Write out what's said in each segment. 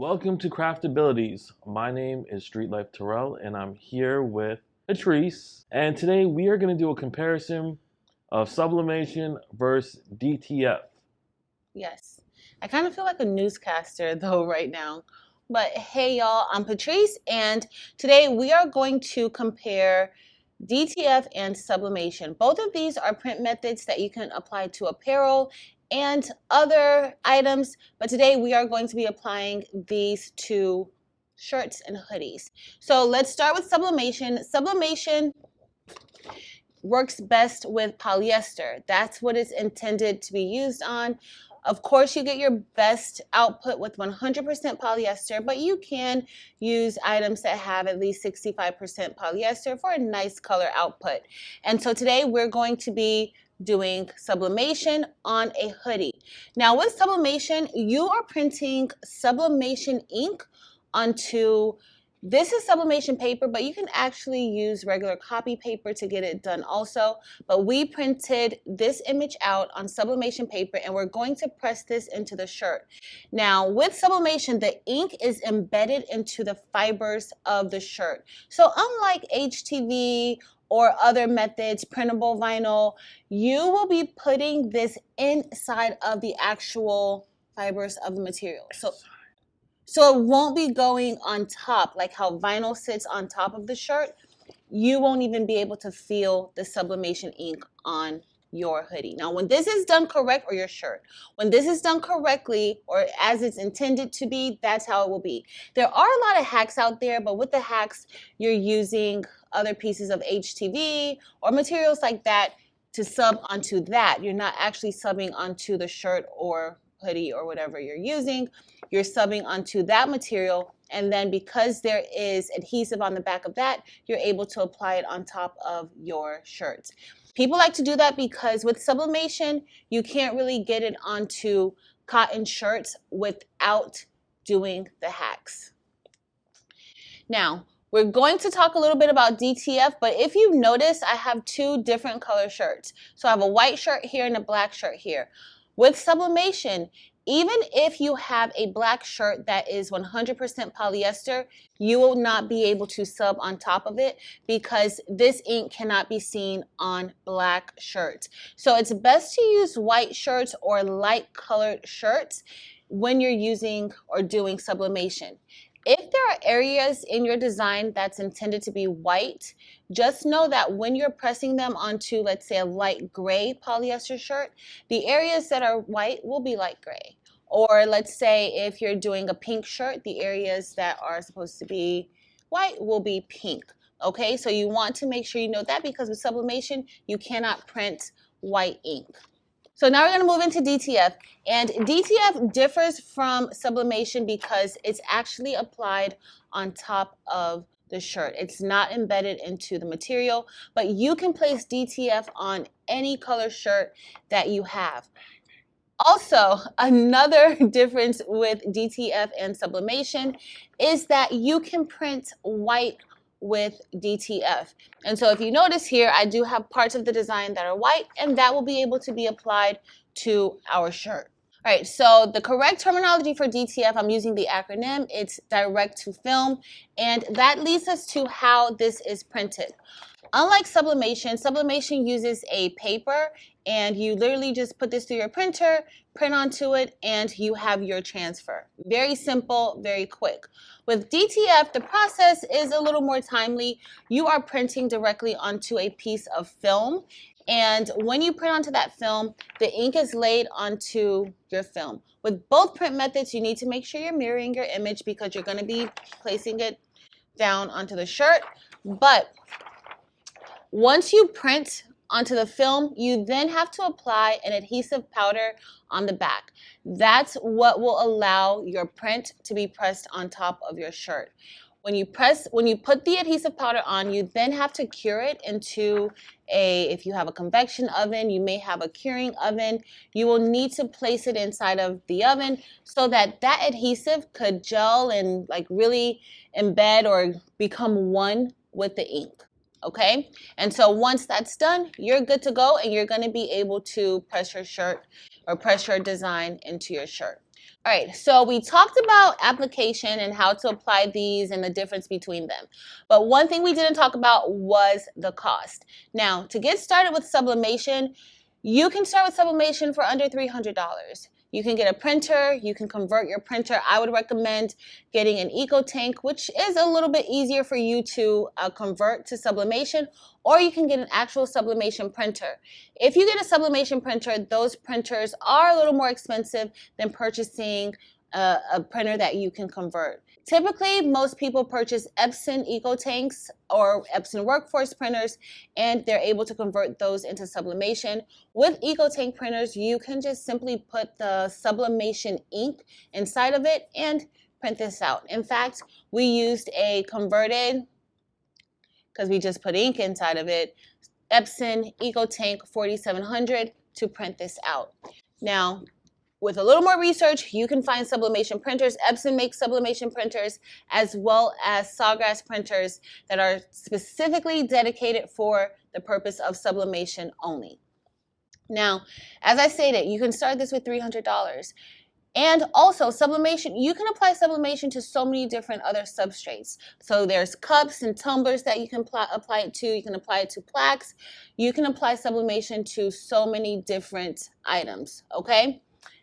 Welcome to Craftabilities. My name is Street Life Terrell, and I'm here with Patrice. And today we are going to do a comparison of sublimation versus DTF. Yes. I kind of feel like a newscaster though right now. But hey y'all, I'm Patrice and today we are going to compare DTF and sublimation. Both of these are print methods that you can apply to apparel and other items, but today we are going to be applying these to shirts and hoodies. So let's start with sublimation. Sublimation works best with polyester. That's what it's intended to be used on. Of course, you get your best output with 100% polyester, but you can use items that have at least 65% polyester for a nice color output. And so today we're going to be doing sublimation on a hoodie. Now with sublimation, you are printing sublimation ink onto this is sublimation paper, but you can actually use regular copy paper to get it done also. But we printed this image out on sublimation paper and we're going to press this into the shirt. Now with sublimation, the ink is embedded into the fibers of the shirt. So unlike HTV or other methods, printable vinyl, you will be putting this inside of the actual fibers of the material. So it won't be going on top, like how vinyl sits on top of the shirt. You won't even be able to feel the sublimation ink on your hoodie. Now, when this is done correct, or your shirt, when this is done correctly, or as it's intended to be, that's how it will be. There are a lot of hacks out there, but with the hacks, you're using other pieces of HTV or materials like that to sub onto that. You're not actually subbing onto the shirt or hoodie or whatever you're using. You're subbing onto that material, and then because there is adhesive on the back of that, you're able to apply it on top of your shirt. People like to do that because with sublimation, you can't really get it onto cotton shirts without doing the hacks. Now, we're going to talk a little bit about DTF, but if you notice, I have two different color shirts. So I have a white shirt here and a black shirt here. With sublimation, even if you have a black shirt that is 100% polyester, you will not be able to sub on top of it because this ink cannot be seen on black shirts. So it's best to use white shirts or light colored shirts when you're using or doing sublimation. If there are areas in your design that's intended to be white, just know that when you're pressing them onto, let's say, a light gray polyester shirt, the areas that are white will be light gray. Or let's say if you're doing a pink shirt, the areas that are supposed to be white will be pink. Okay, so you want to make sure you know that because with sublimation, you cannot print white ink. So now we're going to move into DTF, and DTF differs from sublimation because it's actually applied on top of the shirt. It's not embedded into the material, but you can place DTF on any color shirt that you have. Also, another difference with DTF and sublimation is that you can print white with DTF. And so if you notice here, I do have parts of the design that are white, and that will be able to be applied to our shirt. All right, so the correct terminology for DTF, I'm using the acronym, it's direct to film, and that leads us to how this is printed. Unlike sublimation, sublimation uses a paper and you literally just put this through your printer, print onto it, and you have your transfer. Very simple, very quick. With DTF, the process is a little more timely. You are printing directly onto a piece of film, and when you print onto that film, the ink is laid onto your film. With both print methods, you need to make sure you're mirroring your image because you're going to be placing it down onto the shirt. But once you print onto the film, you then have to apply an adhesive powder on the back. That's what will allow your print to be pressed on top of your shirt. When you put the adhesive powder on, you then have to cure it into if you have a convection oven, you may have a curing oven, you will need to place it inside of the oven so that that adhesive could gel and like really embed or become one with the ink. Okay, and so once that's done, you're good to go and you're going to be able to press your shirt or press your design into your shirt. All right, so we talked about application and how to apply these and the difference between them. But one thing we didn't talk about was the cost. Now, to get started with sublimation, you can start with sublimation for under $300. You can get a printer, you can convert your printer. I would recommend getting an eco tank, which is a little bit easier for you to convert to sublimation, or you can get an actual sublimation printer. If you get a sublimation printer, those printers are a little more expensive than purchasing a printer that you can convert. Typically, most people purchase Epson Eco Tanks or Epson Workforce printers, and they're able to convert those into sublimation. With Eco Tank printers, you can just simply put the sublimation ink inside of it and print this out. In fact, we used a converted, because we just put ink inside of it, Epson Eco Tank 4700 to print this out. Now, with a little more research, you can find sublimation printers. Epson makes sublimation printers as well as Sawgrass printers that are specifically dedicated for the purpose of sublimation only. Now, as I stated, you can start this with $300. And also sublimation, you can apply sublimation to so many different other substrates. So there's cups and tumblers that you can apply it to. You can apply it to plaques. You can apply sublimation to so many different items, okay?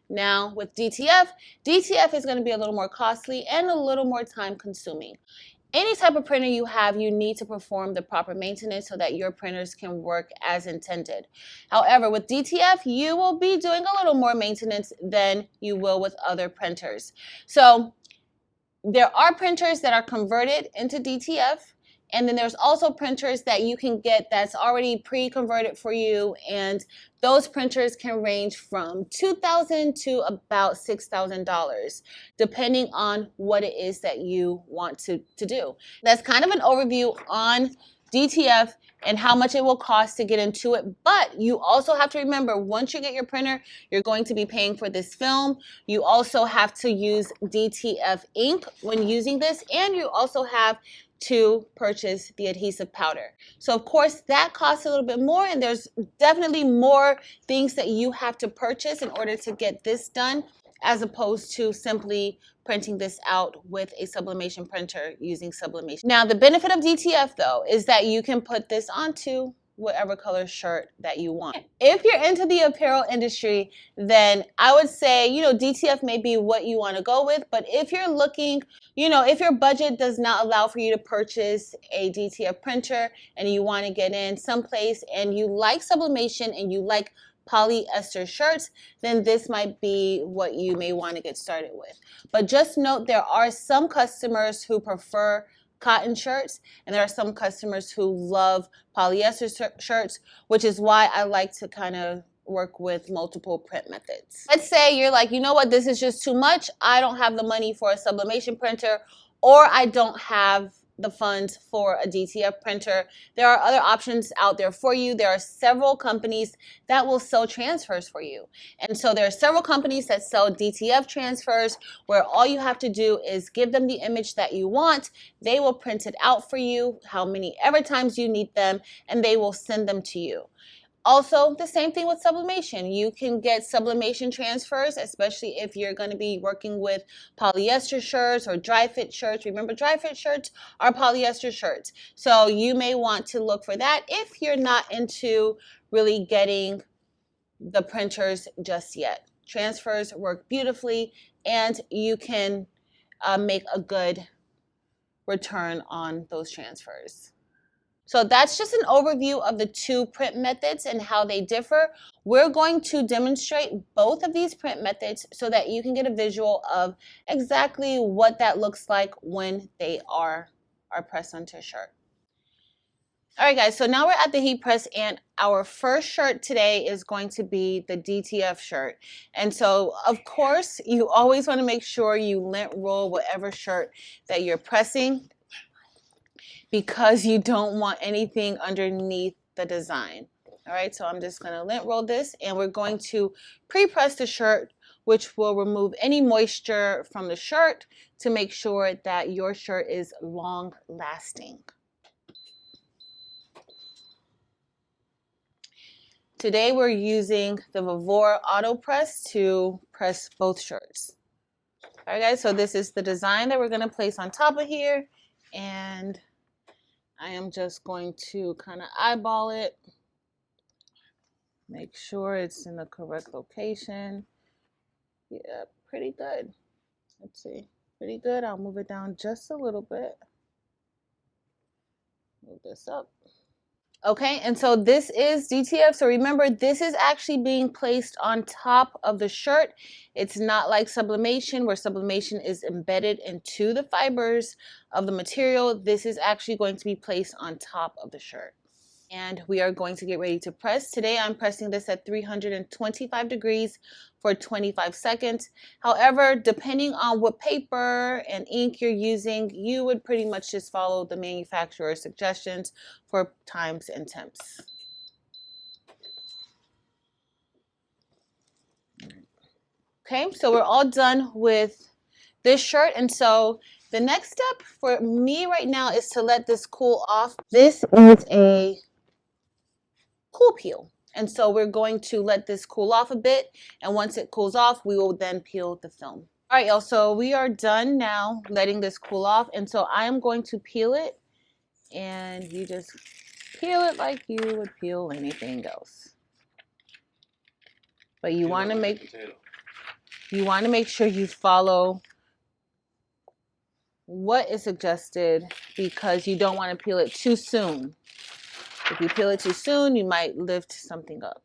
Now with DTF, DTF is going to be a little more costly and a little more time consuming. Any type of printer you have, you need to perform the proper maintenance so that your printers can work as intended. However, with DTF, you will be doing a little more maintenance than you will with other printers. So there are printers that are converted into DTF, and then there's also printers that you can get that's already pre-converted for you, and those printers can range from $2,000 to about $6,000, depending on what it is that you want to do. That's kind of an overview on DTF and how much it will cost to get into it. But you also have to remember, once you get your printer, you're going to be paying for this film. You also have to use DTF ink when using this, and you also have to purchase the adhesive powder. So of course that costs a little bit more, and there's definitely more things that you have to purchase in order to get this done, as opposed to simply printing this out with a sublimation printer using sublimation. Now the benefit of DTF though is that you can put this onto whatever color shirt that you want. If you're into the apparel industry, then I would say, DTF may be what you want to go with, but if you're looking, if your budget does not allow for you to purchase a DTF printer and you want to get in someplace and you like sublimation and you like polyester shirts, then this might be what you may want to get started with. But just note, there are some customers who prefer cotton shirts, and there are some customers who love polyester shirts, which is why I like to kind of work with multiple print methods. Let's say you're like, you know what, this is just too much. I don't have the money for a sublimation printer, or I don't have the funds for a DTF printer. There are other options out there for you. There are several companies that will sell transfers for you. And so there are several companies that sell DTF transfers where all you have to do is give them the image that you want. They will print it out for you how many ever times you need them, and they will send them to you. Also, the same thing with sublimation. You can get sublimation transfers, especially if you're going to be working with polyester shirts or dry fit shirts. Remember, dry fit shirts are polyester shirts. So you may want to look for that if you're not into really getting the printers just yet. Transfers work beautifully, and you can make a good return on those transfers. So that's just an overview of the two print methods and how they differ. We're going to demonstrate both of these print methods so that you can get a visual of exactly what that looks like when they are pressed onto a shirt. All right, guys, so now we're at the heat press, and our first shirt today is going to be the DTF shirt. And so, of course, you always want to make sure you lint roll whatever shirt that you're pressing, because you don't want anything underneath the design. All right, so I'm just going to lint roll this, and we're going to pre-press the shirt, which will remove any moisture from the shirt to make sure that your shirt is long lasting. Today we're using the Vavor Auto Press to press both shirts. All right, guys, so this is the design that we're going to place on top of here. And I am just going to kind of eyeball it. Make sure it's in the correct location. Yeah, pretty good. Let's see. Pretty good. I'll move it down just a little bit. Move this up. Okay, and so this is DTF. So remember, this is actually being placed on top of the shirt. It's not like sublimation, where sublimation is embedded into the fibers of the material. This is actually going to be placed on top of the shirt. And we are going to get ready to press. Today I'm pressing this at 325 degrees for 25 seconds. However, depending on what paper and ink you're using, you would pretty much just follow the manufacturer's suggestions for times and temps. Okay, so we're all done with this shirt, and so the next step for me right now is to let this cool off. This is a cool peel. And so we're going to let this cool off a bit. And once it cools off, we will then peel the film. All right, y'all. So we are done now letting this cool off. And so I am going to peel it. And you just peel it like you would peel anything else. But you want to make sure you follow what is suggested, because you don't want to peel it too soon. If you peel it too soon, you might lift something up.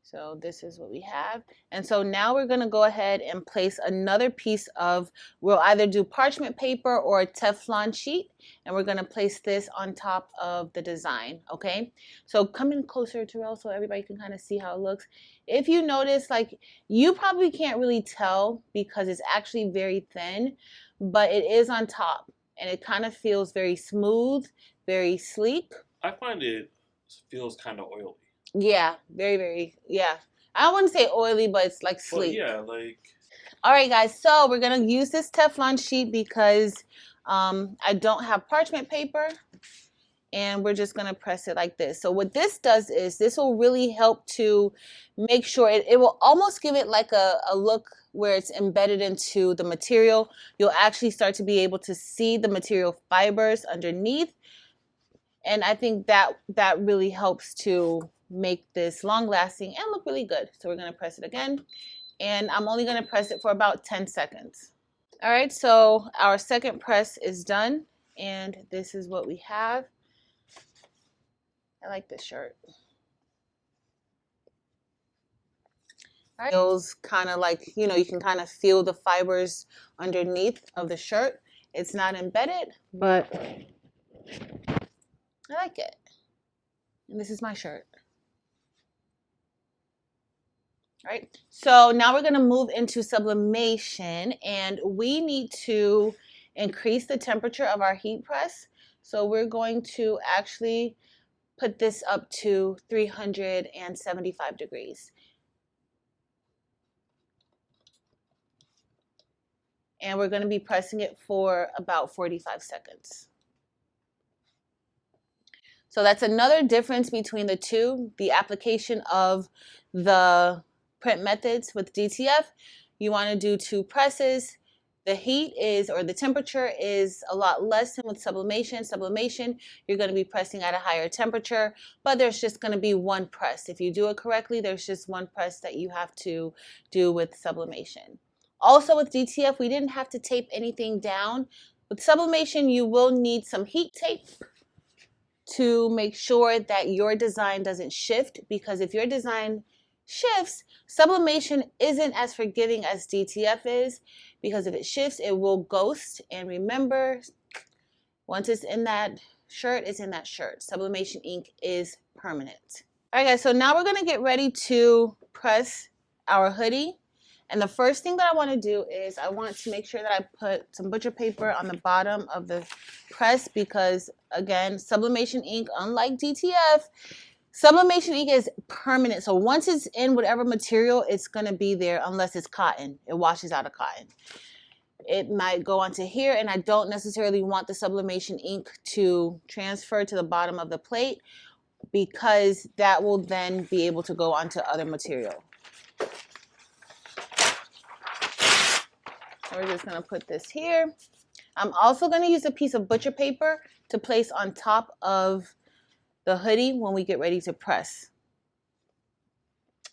So this is what we have. And so now we're going to go ahead and place another piece of, we'll either do parchment paper or a Teflon sheet, and we're going to place this on top of the design. Okay, so come in closer, Terrell, so everybody can kind of see how it looks. If you notice, like, you probably can't really tell because it's actually very thin, but it is on top and it kind of feels very smooth, very sleek. I find it feels kind of oily. Yeah, very, very, yeah. I wouldn't say oily, but it's like sleek. Well, yeah, like. All right, guys, so we're going to use this Teflon sheet because I don't have parchment paper, and we're just going to press it like this. So what this does is this will really help to make sure it will almost give it like a look where it's embedded into the material. You'll actually start to be able to see the material fibers underneath. And I think that really helps to make this long lasting and look really good. So we're going to press it again, and I'm only going to press it for about 10 seconds. All right, so our second press is done, and this is what we have. I like this shirt. All right. Feels kind of like, you know, you can kind of feel the fibers underneath of the shirt. It's not embedded, but I like it. And this is my shirt. All right, so now we're going to move into sublimation, and we need to increase the temperature of our heat press. So we're going to actually put this up to 375 degrees. And we're going to be pressing it for about 45 seconds. So that's another difference between the two, the application of the print methods. With DTF, you want to do 2 presses. The heat is, or the temperature is, a lot less than with sublimation. Sublimation, you're going to be pressing at a higher temperature, but there's just going to be 1 press. If you do it correctly, there's just 1 press that you have to do with sublimation. Also with DTF, we didn't have to tape anything down. With sublimation, you will need some heat tape to make sure that your design doesn't shift, because if your design shifts, sublimation isn't as forgiving as DTF is, because if it shifts, it will ghost. And remember, once it's in that shirt, it's in that shirt. Sublimation ink is permanent. All right, guys, so now we're going to get ready to press our hoodie. And the first thing that I want to do is I want to make sure that I put some butcher paper on the bottom of the press, because, again, sublimation ink, unlike DTF, sublimation ink is permanent. So once it's in whatever material, it's going to be there unless it's cotton. It washes out of cotton. It might go onto here, and I don't necessarily want the sublimation ink to transfer to the bottom of the plate, because that will then be able to go onto other material. We're just gonna put this here. I'm also gonna use a piece of butcher paper to place on top of the hoodie when we get ready to press.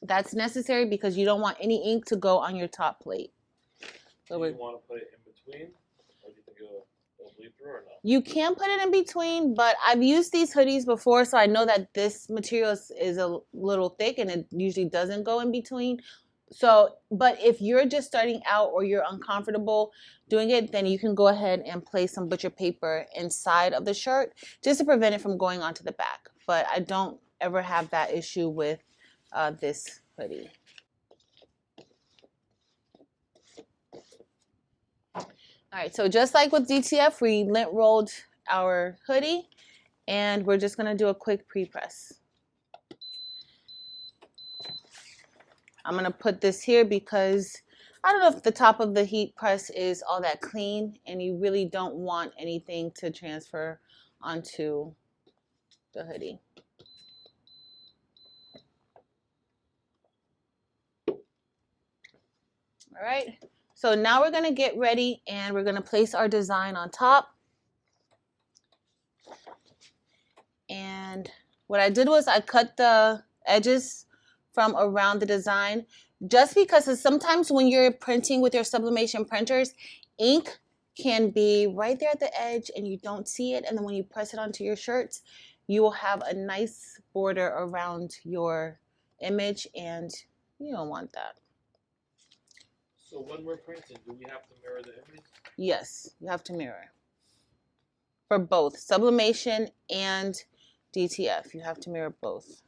That's necessary because you don't want any ink to go on your top plate. So do you want to put it in between, or do you think it'll bleed through or no? You can put it in between, but I've used these hoodies before, so I know that this material is a little thick and it usually doesn't go in between. So, but if you're just starting out or you're uncomfortable doing it, then you can go ahead and place some butcher paper inside of the shirt just to prevent it from going onto the back. But I don't ever have that issue with this hoodie. All right, so just like with DTF, we lint rolled our hoodie and we're just gonna do a quick pre-press. I'm gonna put this here because I don't know if the top of the heat press is all that clean and you really don't want anything to transfer onto the hoodie. All right, so now we're gonna get ready and we're gonna place our design on top. And what I did was I cut the edges from around the design just because sometimes when you're printing with your sublimation printers, ink can be right there at the edge and you don't see it. And then when you press it onto your shirts, you will have a nice border around your image and you don't want that. So when we're printing, do we have to mirror the image? Yes, you have to mirror. For both sublimation and DTF, you have to mirror both.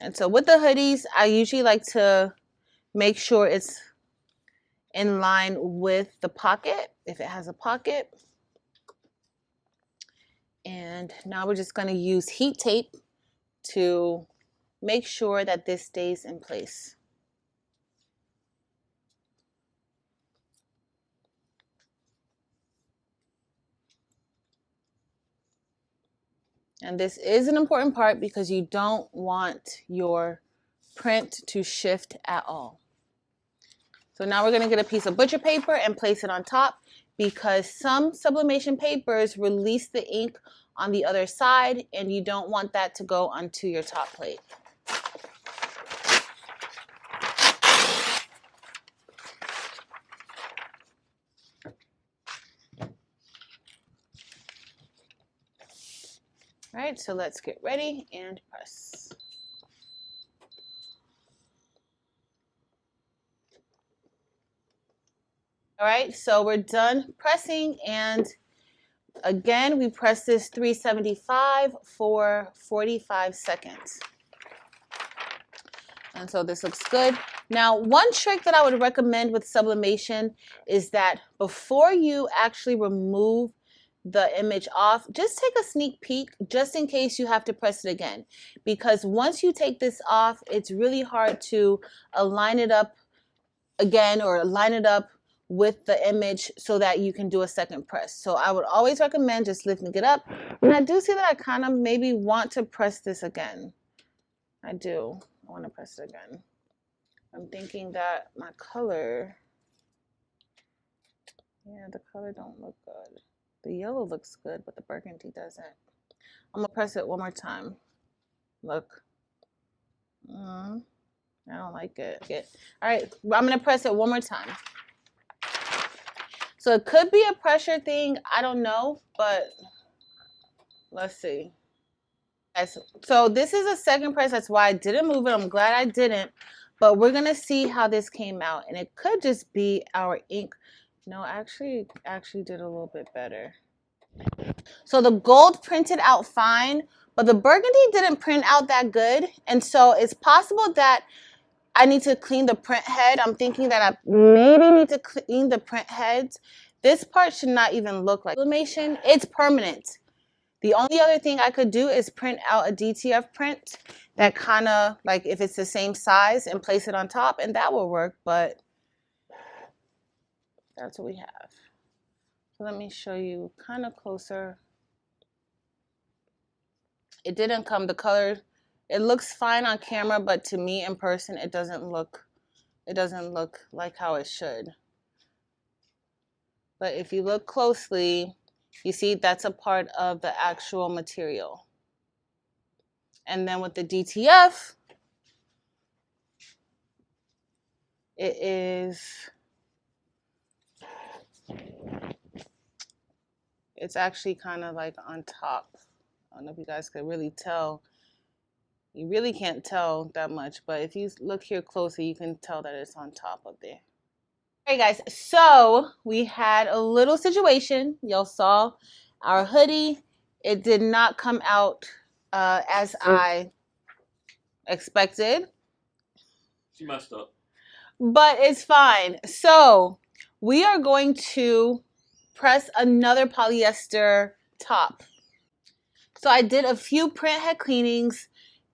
And so with the hoodies, I usually like to make sure it's in line with the pocket, if it has a pocket. And now we're just going to use heat tape to make sure that this stays in place. And this is an important part because you don't want your print to shift at all. So now we're going to get a piece of butcher paper and place it on top because some sublimation papers release the ink on the other side and you don't want that to go onto your top plate. All right, so let's get ready and press. All right, so we're done pressing, and again, we press this 375 for 45 seconds. And so this looks good. Now, one trick that I would recommend with sublimation is that before you actually remove the image off, just take a sneak peek just in case you have to press it again. Because once you take this off, it's really hard to align it up again or line it up with the image so that you can do a second press. So I would always recommend just lifting it up. And I do see that I kind of maybe want to press this again. I do. I want to press it again. I'm thinking that my color, yeah, the color don't look good. The yellow looks good, but the burgundy doesn't. I'm gonna press it one more time. Look. I don't like it. All right, I'm gonna press it one more time. So it could be a pressure thing, I don't know, but let's see. So this is a second press, that's why I didn't move it. I'm glad I didn't, but we're gonna see how this came out, and it could just be our ink. No, actually did a little bit better. So the gold printed out fine, but the burgundy didn't print out that good, and so it's possible that I need to clean the print head. I'm thinking that I maybe need to clean the print heads. This part should not even look like sublimation. It's permanent. The only other thing I could do is print out a DTF print that kind of like if it's the same size and place it on top, and that will work, but that's what we have. So let me show you kind of closer. It didn't come, the color, it looks fine on camera, but to me in person, it doesn't look like how it should. But if you look closely, you see that's a part of the actual material. And then with the DTF, it's actually kind of like on top. I don't know if you guys could really tell. You really can't tell that much, but if you look here closely, you can tell that it's on top of there. All right, guys, so we had a little situation. Y'all saw our hoodie. It did not come out as I expected. She messed up. But it's fine. So we are going to press another polyester top. So I did a few print head cleanings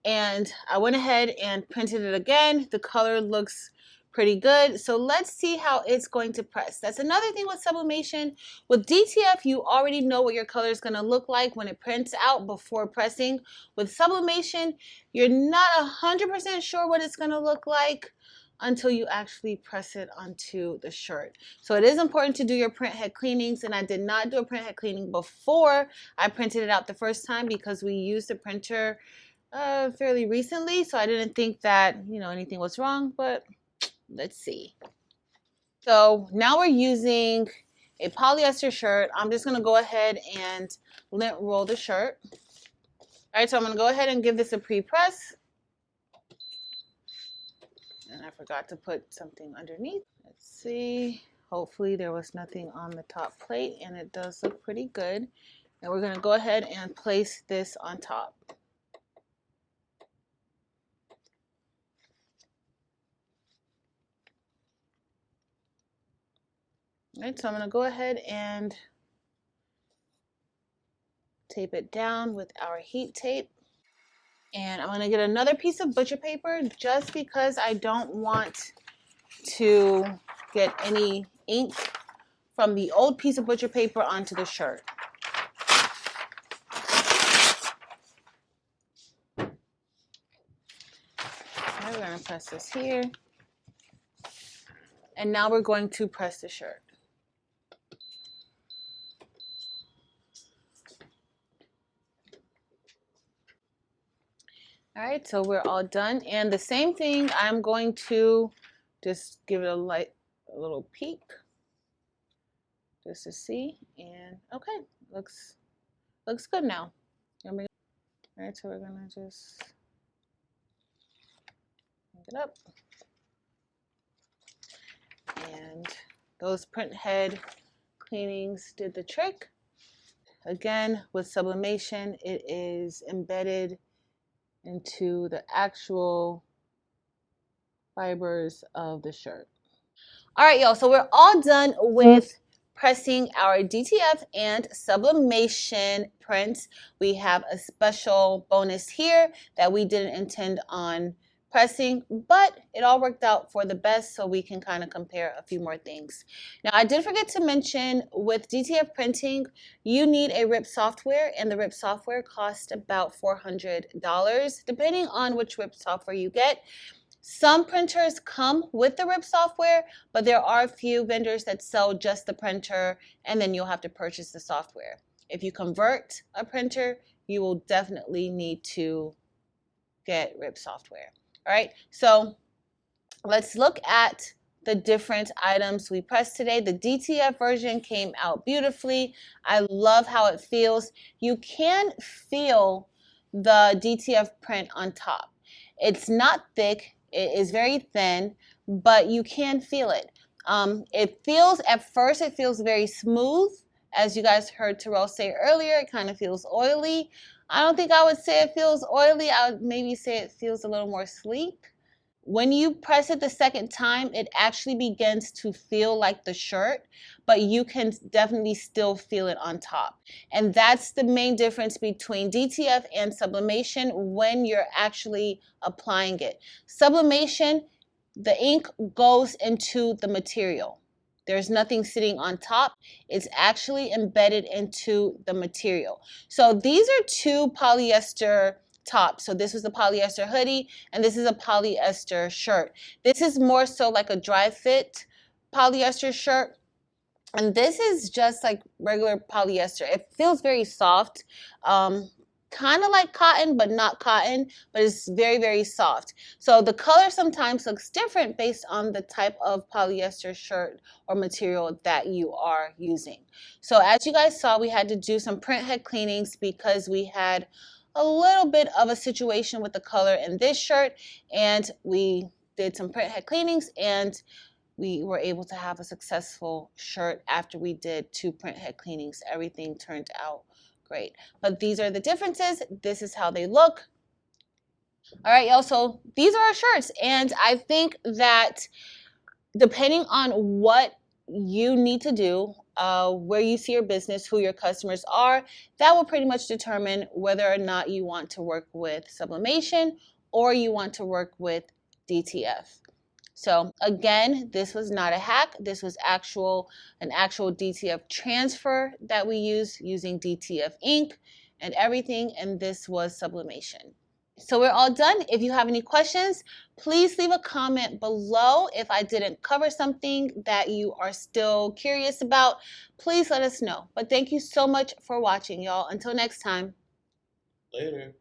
and I went ahead and printed it again. The color looks pretty good. So let's see how it's going to press. That's another thing with sublimation. With DTF, you already know what your color is going to look like when it prints out before pressing. With sublimation, you're not 100% sure what it's going to look like until you actually press it onto the shirt. So it is important to do your print head cleanings, and I did not do a print head cleaning before I printed it out the first time because we used the printer fairly recently, so I didn't think that, you know, anything was wrong, but let's see. So now we're using a polyester shirt. I'm just gonna go ahead and lint roll the shirt. All right, so I'm gonna go ahead and give this a pre-press. And I forgot to put something underneath. Let's see. Hopefully there was nothing on the top plate, and it does look pretty good. And we're gonna go ahead and place this on top. All right, so I'm gonna go ahead and tape it down with our heat tape. And I'm gonna get another piece of butcher paper just because I don't want to get any ink from the old piece of butcher paper onto the shirt. Okay, we're gonna press this here. And now we're going to press the shirt. All right, so we're all done. And the same thing, I'm going to just give it a little peek just to see. And okay, looks good now. All right, so we're gonna just pick it up. And those print head cleanings did the trick. Again, with sublimation, it is embedded into the actual fibers of the shirt. All right, y'all, so we're all done with pressing our DTF and sublimation prints. We have a special bonus here that we didn't intend on pressing, but it all worked out for the best, so we can kind of compare a few more things. Now, I did forget to mention with DTF printing, you need a RIP software, and the RIP software costs about $400, depending on which RIP software you get. Some printers come with the RIP software, but there are a few vendors that sell just the printer, and then you'll have to purchase the software. If you convert a printer, you will definitely need to get RIP software. All right, so let's look at the different items we pressed today. The DTF version came out beautifully. I love how it feels. You can feel the DTF print on top. It's not thick, it is very thin, but you can feel it. It feels, at first it feels very smooth. As you guys heard Terrell say earlier, it kind of feels oily. I don't think I would say it feels oily. I would maybe say it feels a little more sleek. When you press it the second time, it actually begins to feel like the shirt, but you can definitely still feel it on top. And that's the main difference between DTF and sublimation when you're actually applying it. Sublimation, the ink goes into the material. There's nothing sitting on top. It's actually embedded into the material. So these are two polyester tops. So this was the polyester hoodie, and this is a polyester shirt. This is more so like a dry fit polyester shirt. And this is just like regular polyester. It feels very soft, kind of like cotton, but not cotton, but it's very, very soft. So the color sometimes looks different based on the type of polyester shirt or material that you are using. So as you guys saw, we had to do some print head cleanings because we had a little bit of a situation with the color in this shirt, and we did some print head cleanings, and we were able to have a successful shirt after we did 2 print head cleanings. Everything turned out great. But these are the differences. This is how they look. All right, y'all. So these are our shirts. And I think that depending on what you need to do, where you see your business, who your customers are, that will pretty much determine whether or not you want to work with sublimation or you want to work with DTF. So again, this was not a hack. This was an actual DTF transfer that we used using DTF ink and everything, and this was sublimation. So we're all done. If you have any questions, please leave a comment below. If I didn't cover something that you are still curious about, please let us know. But thank you so much for watching, y'all. Until next time. Later.